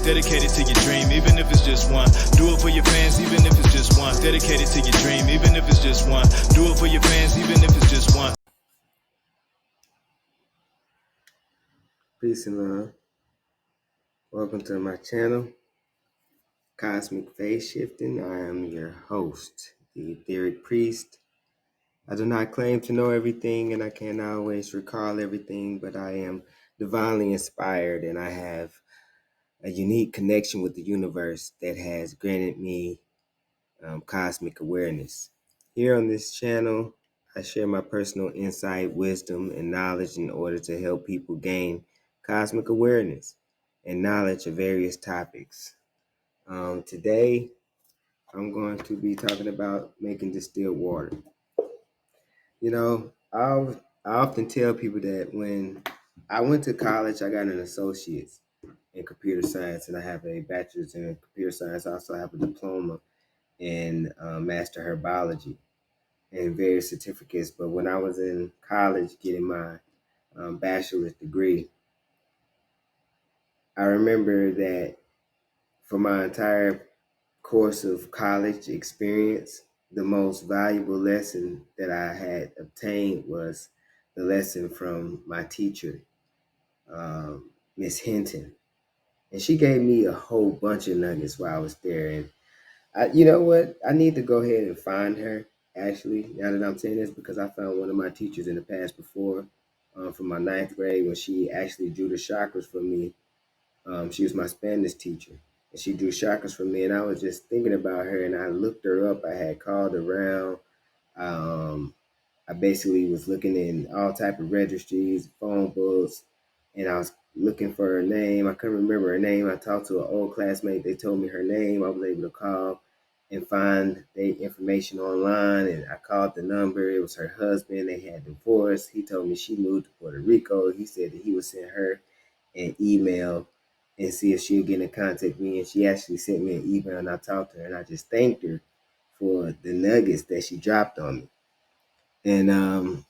Dedicated to your dream, even if it's just one. Do it for your fans, even if it's just one. Dedicated to your dream, even if it's just one. Do it for your fans, even if it's just one. Peace and love. Welcome to my channel, Cosmic Phase Shifting. I am your host, the Etheric Priest. I do not claim to know everything, and I can't always recall everything, but I am divinely inspired, and I have a unique connection with the universe that has granted me cosmic awareness. Here on this channel, I share my personal insight, wisdom, and knowledge in order to help people gain cosmic awareness and knowledge of various topics. Today, I'm going to be talking about making distilled water. You know, I often tell people that when I went to college, I got an associate's in computer science, and I have a bachelor's in computer science. I also have a diploma in master herbology and various certificates. But when I was in college getting my bachelor's degree, I remember that for my entire course of college experience, the most valuable lesson that I had obtained was the lesson from my teacher, Miss Hinton. And she gave me a whole bunch of nuggets while I was there. And you know what? I need to go ahead and find her, actually, now that I'm saying this, because I found one of my teachers in the past before from my ninth grade when she actually drew the chakras for me. She was my Spanish teacher, and she drew chakras for me. And I was just thinking about her, and I looked her up. I had called around. Um, I basically was looking in all type of registries, phone books, and I was looking for her name. I couldn't remember her name. I talked to an old classmate. They told me her name. I was able to call and find the information online, and I called the number. It was her husband. They had divorced. He told me she moved to Puerto Rico. He said that he would send her an email and see if she'd get in contact with me. And she actually sent me an email, and I talked to her, and I just thanked her for the nuggets that she dropped on me. And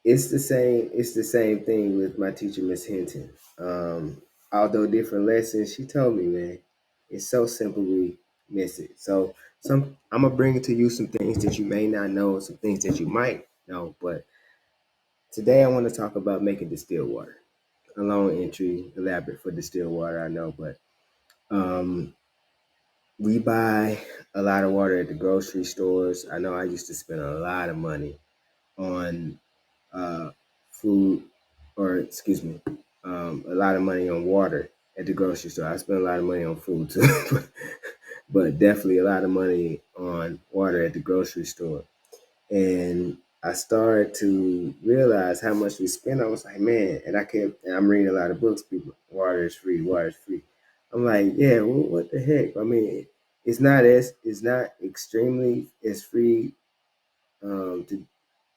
it's the same thing with my teacher, Miss Hinton. Although different lessons, she told me, man, it's so simple we miss it. So I'm gonna bring it to you some things that you may not know, some things that you might know. But today I want to talk about making distilled water. A long entry, elaborate for distilled water, I know, but we buy a lot of water at the grocery stores. I know I used to spend a lot of money on food, or excuse me, a lot of money on water at the grocery store. I spent a lot of money on food too, but definitely a lot of money on water at the grocery store. And I started to realize how much we spend. I was like, man, and I'm reading a lot of books, people, water is free, water is free. I'm like, yeah, well, what the heck? I mean, it's not extremely as free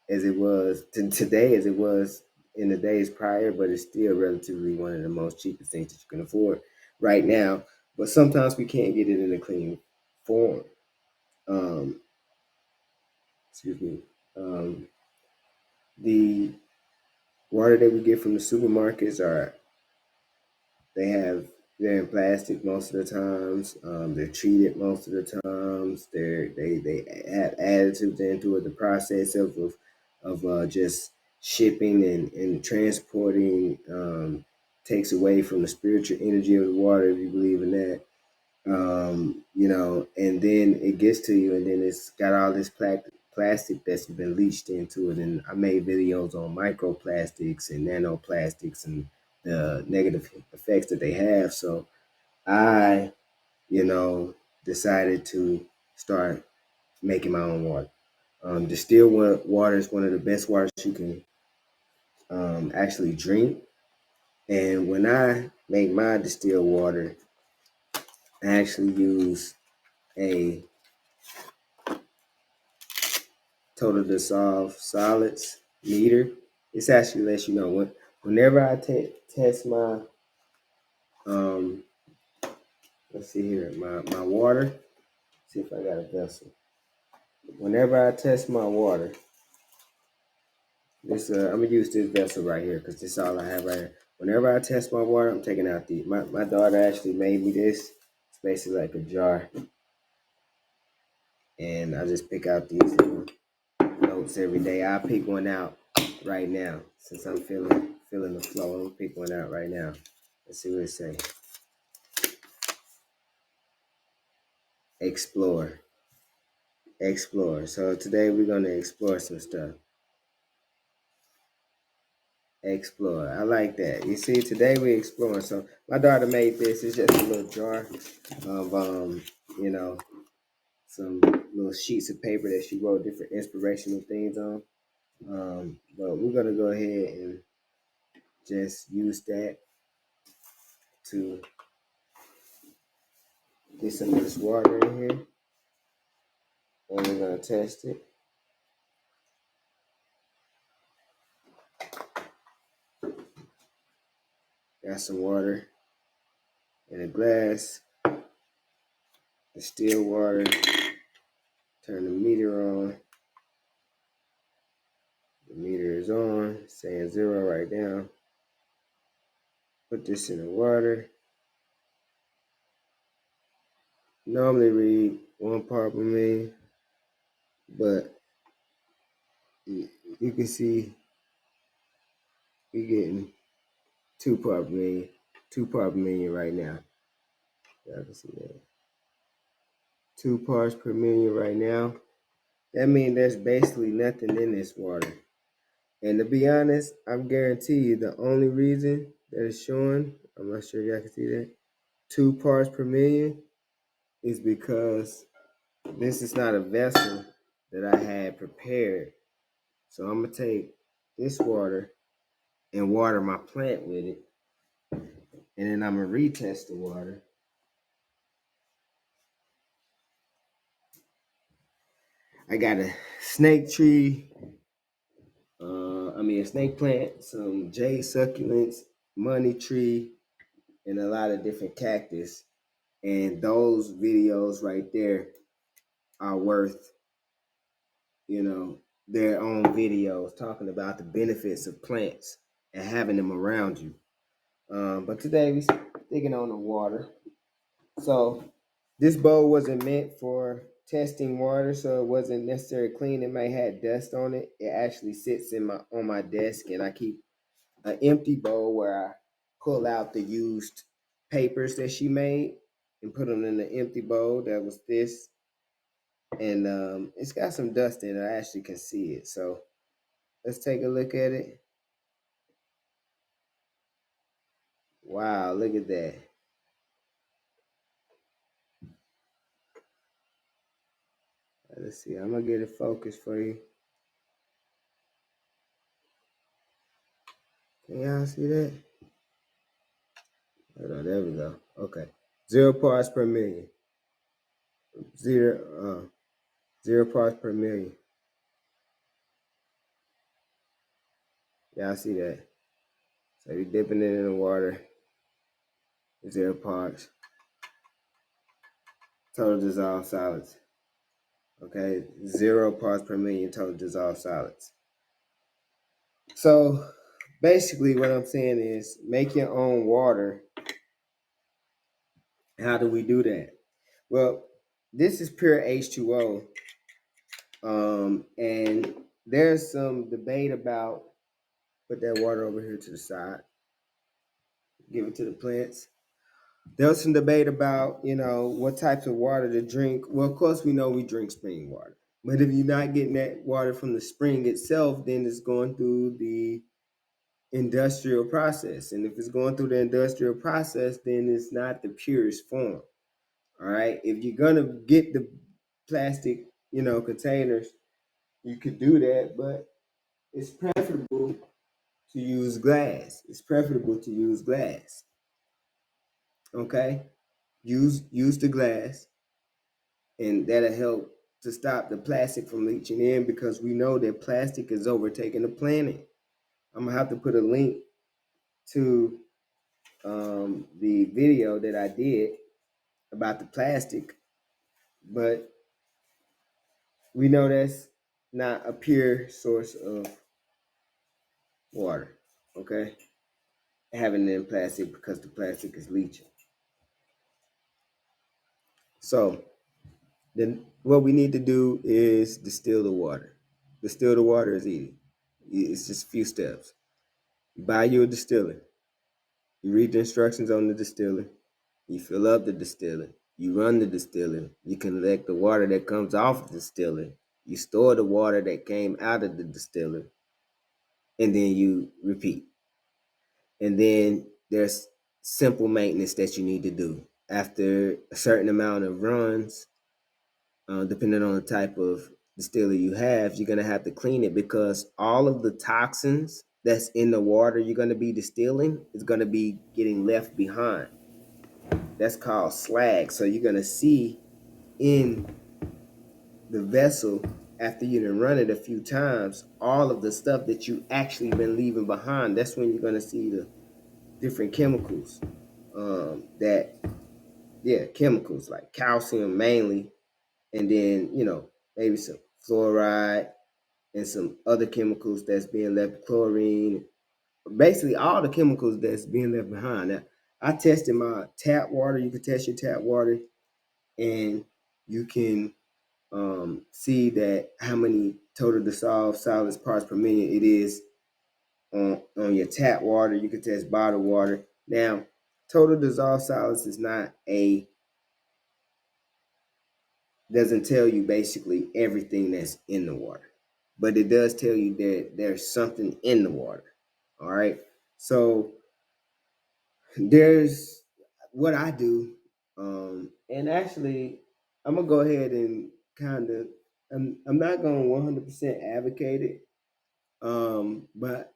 as it was today as it was in the days prior, but it's still relatively one of the most cheapest things that you can afford right now. But sometimes we can't get it in a clean form. Um, excuse me. Um, the water that we get from the supermarkets they're in plastic most of the times. They're treated most of the times. They add additives into it. The process of just shipping and transporting takes away from the spiritual energy of the water, if you believe in that. And then it gets to you, and then it's got all this plastic that's been leached into it. And I made videos on microplastics and nanoplastics and the negative effects that they have. So I, decided to start making my own water. Distilled water is one of the best waters you can actually drink. And when I make my distilled water, I actually use a total dissolved solids meter. This actually lets you know whenever I test my let's see here, my water. See if I got a vessel. Whenever I test my water, this I'm gonna use this vessel right here because this is all I have right here. Whenever I test my water, I'm taking out my daughter actually made me this. It's basically like a jar. And I just pick out these little notes every day. I pick one out right now. Since I'm feeling the flow, I'm gonna pick one out right now. Let's see what it says. Explore. Explore. So today we're gonna explore some stuff. Explore. I like that. You see, today we're exploring. So my daughter made this. It's just a little jar of you know, some little sheets of paper that she wrote different inspirational things on. But we're gonna go ahead and just use that to get some of this water in here. And we're gonna test it. Got some water in a glass. Distilled water. Turn the meter on. The meter is on, saying 0 right now. Put this in the water. Normally read 1 part per million, but you can see we're getting 2 part per million, 2 part per million right now. Y'all can see that. 2 parts per million right now. That means there's basically nothing in this water. And to be honest, I'm guarantee you the only reason that it's showing, I'm not sure y'all can see that, 2 parts per million is because this is not a vessel that I had prepared. So I'm gonna take this water and water my plant with it. And then I'm gonna retest the water. I got a snake tree, a snake plant, some jade succulents, money tree, and a lot of different cactus. And those videos right there are worth, their own videos talking about the benefits of plants and having them around you. But today we're sticking on the water. So this bowl wasn't meant for testing water, so it wasn't necessarily clean. It may have dust on it. It actually sits on my desk, and I keep an empty bowl where I pull out the used papers that she made and put them in the empty bowl. That was this, and it's got some dust in it. I actually can see it. So let's take a look at it. Wow, look at that. Let's see. I'm gonna get it focused for you. Can y'all see that? Hold on, there we go. Okay. 0 parts per million. Zero parts per million. Y'all see that? So you're dipping it in the water. 0 parts. Total dissolved solids. Okay. 0 parts per million total dissolved solids. So basically what I'm saying is make your own water. How do we do that? Well, this is pure H2O. And there's some debate about, put that water over here to the side, give it to the plants. There was some debate about, what types of water to drink. Well, of course, we know we drink spring water. But if you're not getting that water from the spring itself, then it's going through the industrial process. And if it's going through the industrial process, then it's not the purest form. All right. If you're going to get the plastic, containers, you could do that. But it's preferable to use glass. It's preferable to use glass. Okay? Use the glass, and that'll help to stop the plastic from leaching in, because we know that plastic is overtaking the planet. I'm gonna have to put a link to the video that I did about the plastic, but we know that's not a pure source of water. Okay? having it in plastic because the plastic is leaching. So then what we need to do is distill the water. Distill the water is easy. It's just a few steps. You buy you a distiller. You read the instructions on the distiller. You fill up the distiller. You run the distiller. You collect the water that comes off the distiller. You store the water that came out of the distiller. And then you repeat. And then there's simple maintenance that you need to do. After a certain amount of runs, depending on the type of distiller you have, you're gonna have to clean it because all of the toxins that's in the water you're gonna be distilling is gonna be getting left behind. That's called slag. So you're gonna see in the vessel after you done run it a few times, all of the stuff that you actually been leaving behind. That's when you're gonna see the different chemicals. That yeah, chemicals like calcium mainly, and then maybe some fluoride and some other chemicals that's being left, chlorine, basically all the chemicals that's being left behind. Now, I tested my tap water. You can test your tap water, and you can see that how many total dissolved solids parts per million it is on your tap water. You can test bottled water. Now, total dissolved solids is not a doesn't tell you basically everything that's in the water, but it does tell you that there's something in the water. All right. So there's what I do, and actually, I'm gonna go ahead and kind of. I'm not gonna 100% advocate it, but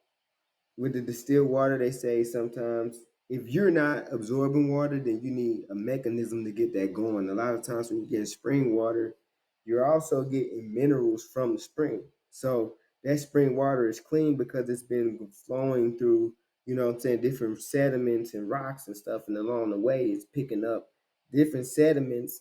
with the distilled water, they say sometimes if you're not absorbing water, then you need a mechanism to get that going. A lot of times when you get spring water, you're also getting minerals from the spring. So that spring water is clean because it's been flowing through, what I'm saying, different sediments and rocks and stuff. And along the way, it's picking up different sediments,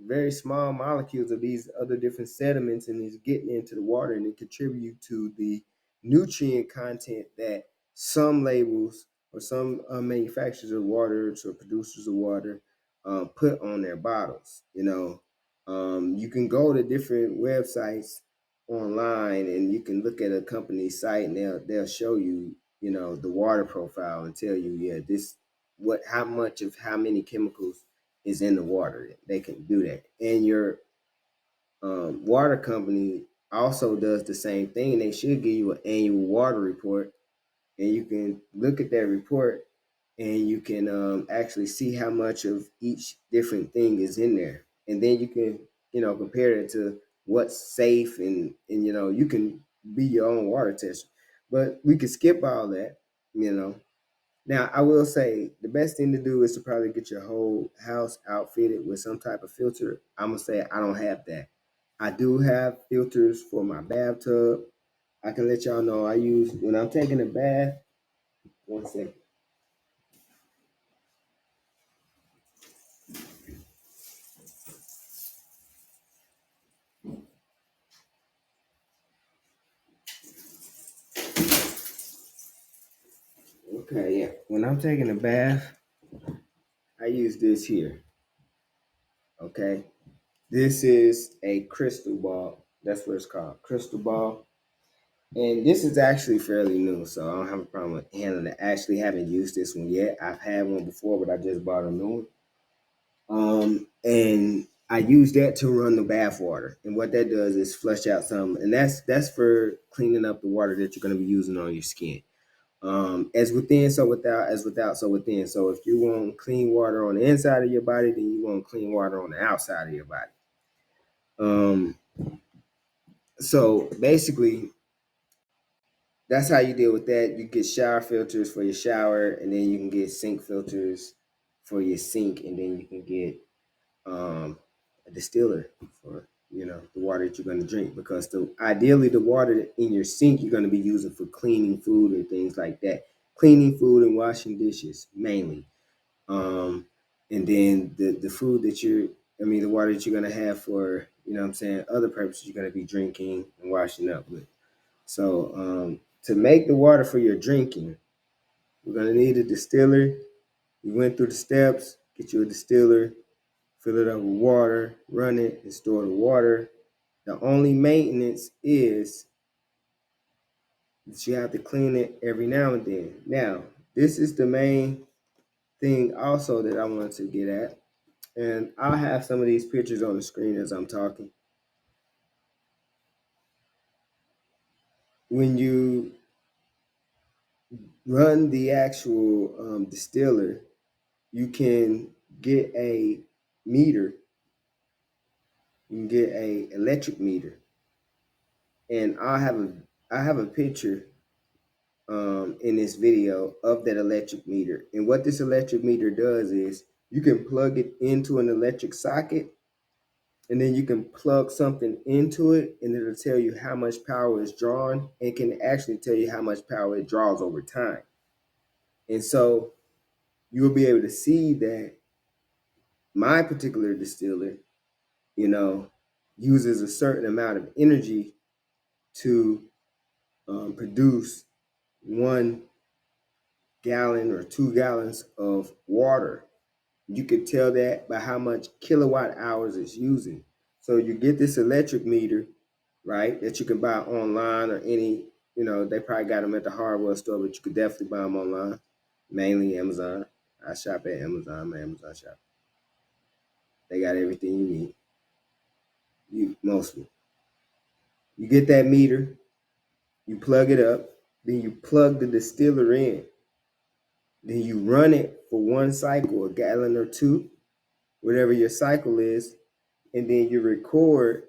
very small molecules of these other different sediments, and it's getting into the water and it contribute to the nutrient content that some labels or some manufacturers of water or producers of water put on their bottles. You can go to different websites online and you can look at a company's site and they'll show you, the water profile and tell you, yeah, this what how much of how many chemicals is in the water. They can do that, and your water company also does the same thing. They should give you an annual water report, and you can look at that report and you can actually see how much of each different thing is in there, and then you can compare it to what's safe, and you can be your own water tester. But we could skip all that. you know Now, I will say the best thing to do is to probably get your whole house outfitted with some type of filter. I'm gonna say I don't have that. I do have filters for my bathtub. I can let y'all know I use when I'm taking a bath. One second. Okay, yeah. When I'm taking a bath, I use this here. Okay. This is a crystal ball. That's what it's called. Crystal ball. And this is actually fairly new, so I don't have a problem with handling it. I actually haven't used this one yet. I've had one before, but I just bought a new one. And I use that to run the bath water. And what that does is flush out some, and that's for cleaning up the water that you're going to be using on your skin. As within, so without, as without, so within. So if you want clean water on the inside of your body, then you want clean water on the outside of your body. Um, so basically, that's how you deal with that. You get shower filters for your shower, and then you can get sink filters for your sink, and then you can get a distiller for the water that you're going to drink. Because ideally the water in your sink you're going to be using for cleaning food and things like that, cleaning food and washing dishes mainly. Um, and then the food that the water that you're going to have for what I'm saying, other purposes you're going to be drinking and washing up with. So to make the water for your drinking, We're gonna need a distiller. We went through the steps. Get you a distiller, fill it up with water, run it, and store the water. The only maintenance is that you have to clean it every now and then. Now, this is the main thing also that I wanted to get at. And I'll have some of these pictures on the screen as I'm talking. When you run the actual distiller, you can get a meter. You can get a electric meter, and I have a picture in this video of that electric meter. And what this electric meter does is you can plug it into an electric socket, and then you can plug something into it, and it'll tell you how much power is drawn, and can actually tell you how much power it draws over time. And so you'll be able to see that my particular distiller, you know, uses a certain amount of energy to produce 1 gallon or 2 gallons of water. You could tell that by how much kilowatt hours it's using. So you get this electric meter, right, that you can buy online or any, they probably got them at the hardware store, but you could definitely buy them online, mainly Amazon. I shop at Amazon, my Amazon shop. They got everything you need. Mostly. You get that meter, you plug it up, then you plug the distiller in. Then you run it for 1 cycle, a gallon or 2, whatever your cycle is, and then you record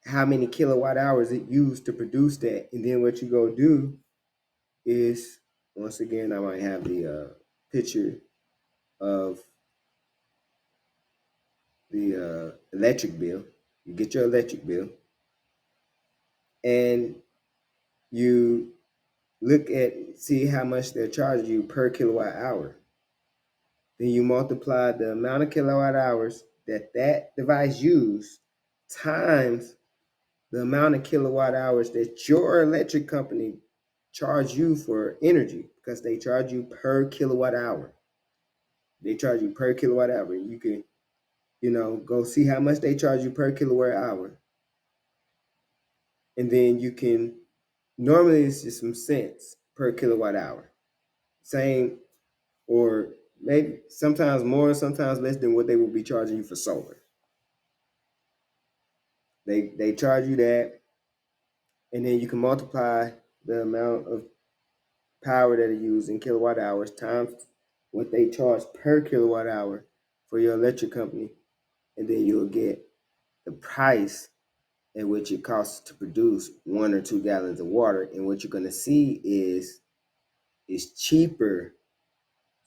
how many kilowatt hours it used to produce that. And then what you go do is, once again, I might have the picture of the electric bill. You get your electric bill, and you see how much they're charging you per kilowatt hour. Then you multiply the amount of kilowatt hours that device used times the amount of kilowatt hours that your electric company charge you for energy, because they charge you per kilowatt hour. They charge you per kilowatt hour. You can, go see how much they charge you per kilowatt hour. And then you can, normally it's just some cents per kilowatt hour. Same, or maybe sometimes more, sometimes less than what they will be charging you for solar. They charge you that, and then you can multiply the amount of power that it uses in kilowatt hours times what they charge per kilowatt hour for your electric company, and then you'll get the price at which it costs to produce 1 or 2 gallons of water. And what you're going to see is it's cheaper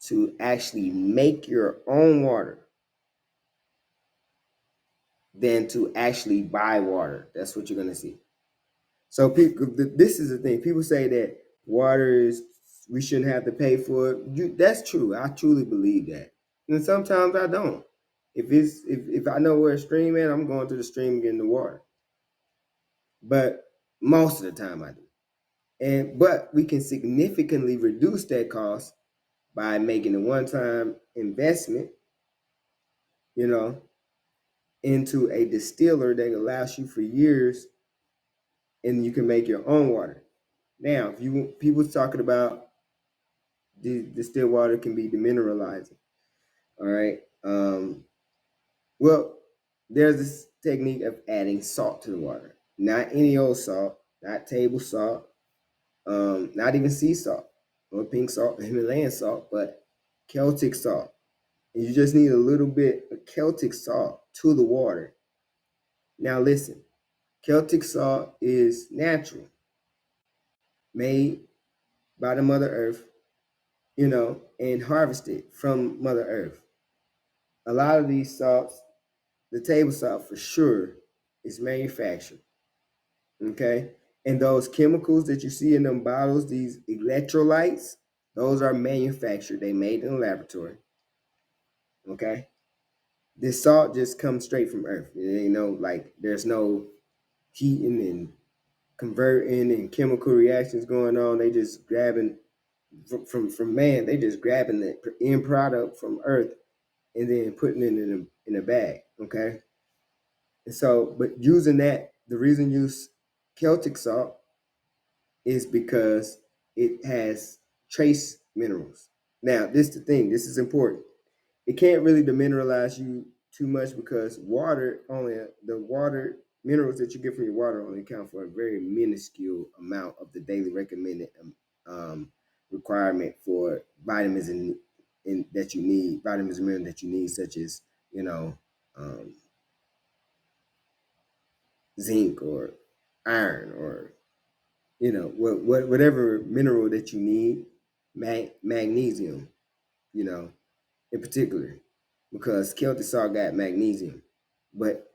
to actually make your own water than to actually buy water. That's what you're going to see. So this is the thing. People say that water is, we shouldn't have to pay for it. That's true. I truly believe that. And sometimes I don't. If I know where a stream is, I'm going to the stream and getting the water. But most of the time I do. But we can significantly reduce that cost by making a one-time investment, into a distiller that allows you for years, and you can make your own water. Now, people talking about the distilled water can be demineralizing. All right. Well, there's this technique of adding salt to the water. Not any old salt, not table salt, not even sea salt or pink salt, Himalayan salt, but Celtic salt. And you just need a little bit of Celtic salt to the water. Now listen, Celtic salt is natural, made by the Mother Earth, and harvested from Mother Earth. A lot of these salts, the table salt for sure, is manufactured. Okay? And those chemicals that you see in them bottles, these electrolytes, those are manufactured. They made in a laboratory. Okay? This salt just comes straight from Earth. There's no heating and converting and chemical reactions going on. They just grabbing from man. They just grabbing the end product from Earth and then putting it in a bag. Okay, and so but using that, the reason use Celtic salt is because it has trace minerals. Now, this is the thing. This is important. It can't really demineralize you too much because water only the water minerals that you get from your water only account for a very minuscule amount of the daily recommended requirement for vitamins in that you need, vitamins and minerals that you need, such as um, zinc or iron or whatever mineral that you need, magnesium, in particular, because Celtic salt got magnesium. But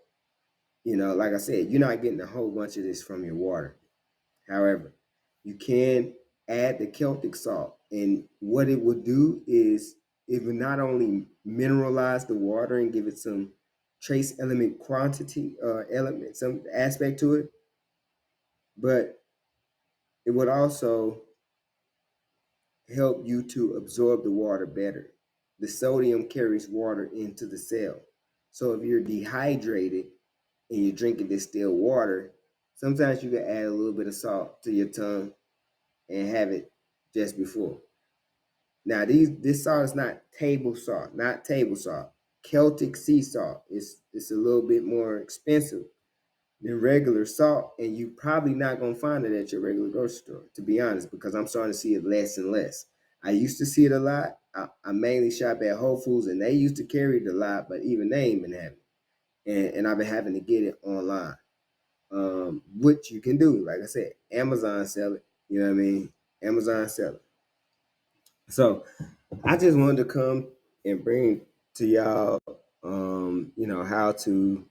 like I said, you're not getting a whole bunch of this from your water. However, you can add the Celtic salt, and what it will do is it will not only mineralize the water and give it some trace element quantity element, some aspect to it, but it would also help you to absorb the water better. The sodium carries water into the cell. So if you're dehydrated and you're drinking distilled water, sometimes you can add a little bit of salt to your tongue and have it just before. Now this salt is not table salt, not table salt. Celtic sea salt is it's a little bit more expensive than regular salt, and you probably not gonna find it at your regular grocery store, to be honest, because I'm starting to see it less and less. I used to see it a lot. I mainly shop at Whole Foods, and they used to carry it a lot, but even they ain't been having it, and I've been having to get it online, which you can do. Like I said, Amazon sell it. You know what I mean? Amazon sell it. So I just wanted to come and bring to y'all, how to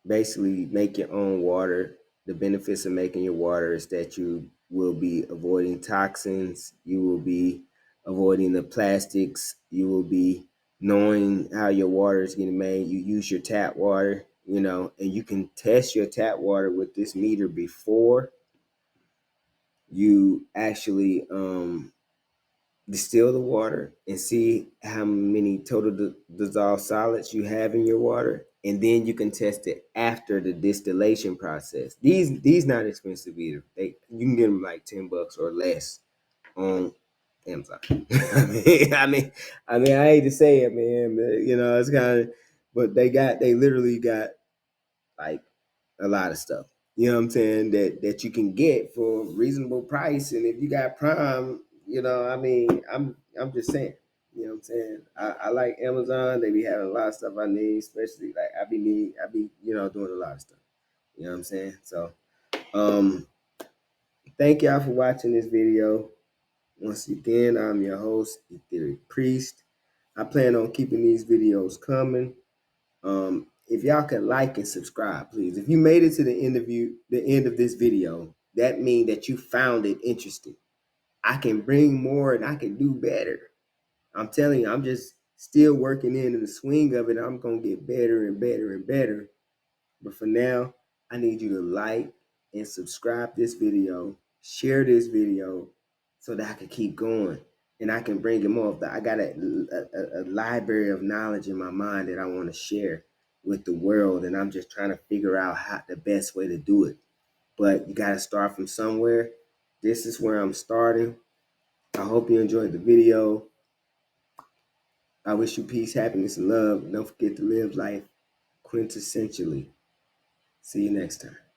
basically make your own water. The benefits of making your water is that you will be avoiding toxins, you will be avoiding the plastics, you will be knowing how your water is getting made. You use your tap water, and you can test your tap water with this meter before you actually distill the water and see how many total dissolved solids you have in your water, and then you can test it after the distillation process. These not expensive either. You can get them like $10 or less on Amazon. I hate to say it, man, but it's kind of, but they literally got like a lot of stuff. You know what I'm saying? That you can get for a reasonable price. And if you got Prime, I'm just saying. You know what I'm saying? I like Amazon. They be having a lot of stuff I need, especially like I be doing a lot of stuff. You know what I'm saying? So um thank y'all for watching this video. Once again, I'm your host, Etheric Priest. I plan on keeping these videos coming. If y'all can like and subscribe, please. If you made it to the end of this video, that means that you found it interesting. I can bring more and I can do better. I'm telling you, I'm just still working in the swing of it. I'm gonna get better and better and better. But for now, I need you to like and subscribe this video, share this video so that I can keep going and I can bring it more. I got a library of knowledge in my mind that I want to share with the world, and I'm just trying to figure out how the best way to do it. But you got to start from somewhere. This is where I'm starting. I hope you enjoyed the video. I wish you peace, happiness, and love. Don't forget to live life quintessentially. See you next time.